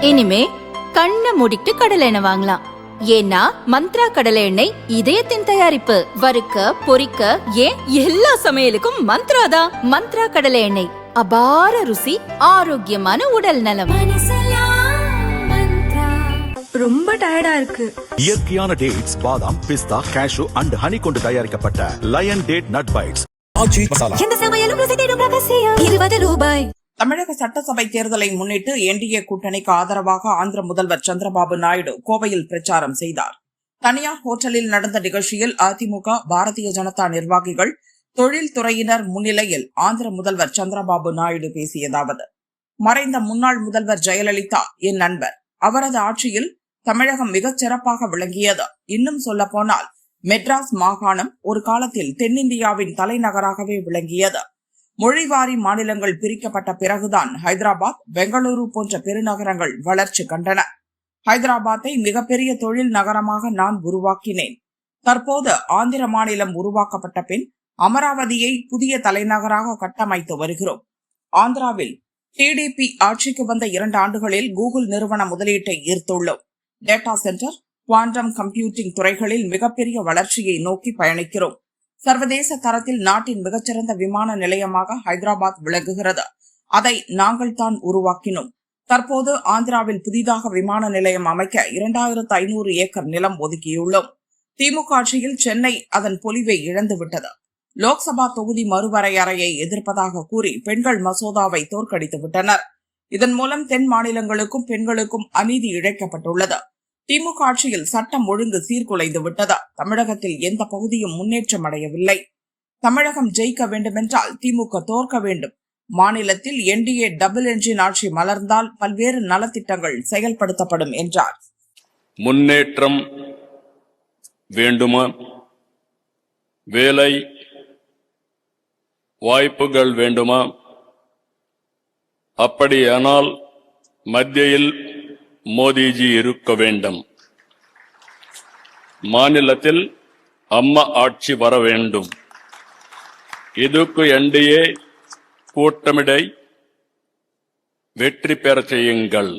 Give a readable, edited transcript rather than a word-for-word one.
இனிமே கண்ணை மூடிட்டு கடலை எண்ணெய் வாங்கலாம். ஏன்னா மந்த்ரா கடலை எண்ணெய் இதயத்தின் தயாரிப்பு. வறுக்க பொரிக்க ஏன் எல்லா சமையலுக்கும் மந்த்ரா தான். மந்த்ரா கடலை எண்ணெய், அபார ருசி, ஆரோக்கியமான உடல் நலம். ரொம்ப டயர்டா இருக்கு. இயற்கையான டேட்ஸ், பாதாம், பிஸ்தா, கேஷு அண்ட் ஹனி கொண்டு தயாரிக்கப்பட்ட லயன் டேட் நட் பைட்ஸ். தமிழக சட்டசபை தேர்தலை முன்னிட்டு என்டிஏ கூட்டணிக்கு ஆதரவாக ஆந்திர முதல்வர் சந்திரபாபு நாயுடு கோவையில் பிரச்சாரம் செய்தார். தனியார் ஹோட்டலில் நடந்த நிகழ்ச்சியில் அதிமுக, பாரதிய ஜனதா நிர்வாகிகள், தொழில்துறையினர் முன்னிலையில் ஆந்திர முதல்வர் சந்திரபாபு நாயுடு பேசியதாவது: மறைந்த முன்னாள் முதல்வர் ஜெயலலிதா என் நண்பர். அவரது ஆட்சியில் தமிழகம் மிகச் சிறப்பாக விளங்கியது. இன்னும் சொல்ல போனால் மெட்ராஸ் மாகாணம் ஒரு காலத்தில் தென்னிந்தியாவின் தலைநகராகவே விளங்கியது. மொழிவாரி மாநிலங்கள் பிரிக்கப்பட்ட பிறகுதான் ஹைதராபாத், பெங்களூரு போன்ற பெருநகரங்கள் வளர்ச்சி கண்டன. ஹைதராபாத்தை மிகப்பெரிய தொழில் நகரமாக நான் உருவாக்கினேன். தற்போது ஆந்திர மாநிலம் உருவாக்கப்பட்ட பின் அமராவதியை புதிய தலைநகராக கட்டமைத்து வருகிறோம். ஆந்திராவில் டிடிபி ஆட்சிக்கு வந்த 2 ஆண்டுகளில் கூகுள் நிறுவன முதலீட்டை ஈர்த்துள்ளோம். டேட்டா சென்டர், குவாண்டம் கம்ப்யூட்டிங் துறைகளில் மிகப்பெரிய வளர்ச்சியை நோக்கி பயணிக்கிறோம். சர்வதேச தரத்தில் நாட்டின் மிகச்சிறந்த விமான நிலையமாக ஹைதராபாத் விளங்குகிறது. அதை நாங்கள் தான் உருவாக்கினோம். தற்போது ஆந்திராவில் புதிதாக விமான நிலையம் அமைக்க 2500 ஏக்கர் நிலம் ஒதுக்கியுள்ளோம். திமுக ஆட்சியில் சென்னை அதன் பொலிவை இழந்துவிட்டது. லோக்சபா தொகுதி மறுவரையறையை எதிர்ப்பதாக கூறி பெண்கள் மசோதாவை தோற்கடித்து விட்டனர். இதன் மூலம் தென் மாநிலங்களுக்கும் பெண்களுக்கும் அநீதி இழைக்கப்பட்டுள்ளது. திமுக ஆட்சியில் சட்டம் ஒழுங்கு சீர்குலைந்து விட்டது. தமிழகத்தில் எந்த பகுதியும் முன்னேற்றம் அடையவில்லை. தமிழகம் ஜெயிக்க வேண்டுமென்றால் திமுக தோற்க வேண்டும். மாநிலத்தில் என்டிஏ டபுள் என்ஜின் ஆட்சி மலர்ந்தால் பல்வேறு நலத்திட்டங்கள் செயல்படுத்தப்படும் என்றார். முன்னேற்றம் வேண்டுமா? வேலை வாய்ப்புகள் வேண்டுமா? அப்படியானால் மத்தியில் மோடிஜி இருக்க வேண்டும். மாநிலத்தில் அம்மா ஆட்சி வர வேண்டும். இதுக்கு என்டிஏ கூட்டமிடை வெற்றி பெற செய்யுங்கள்.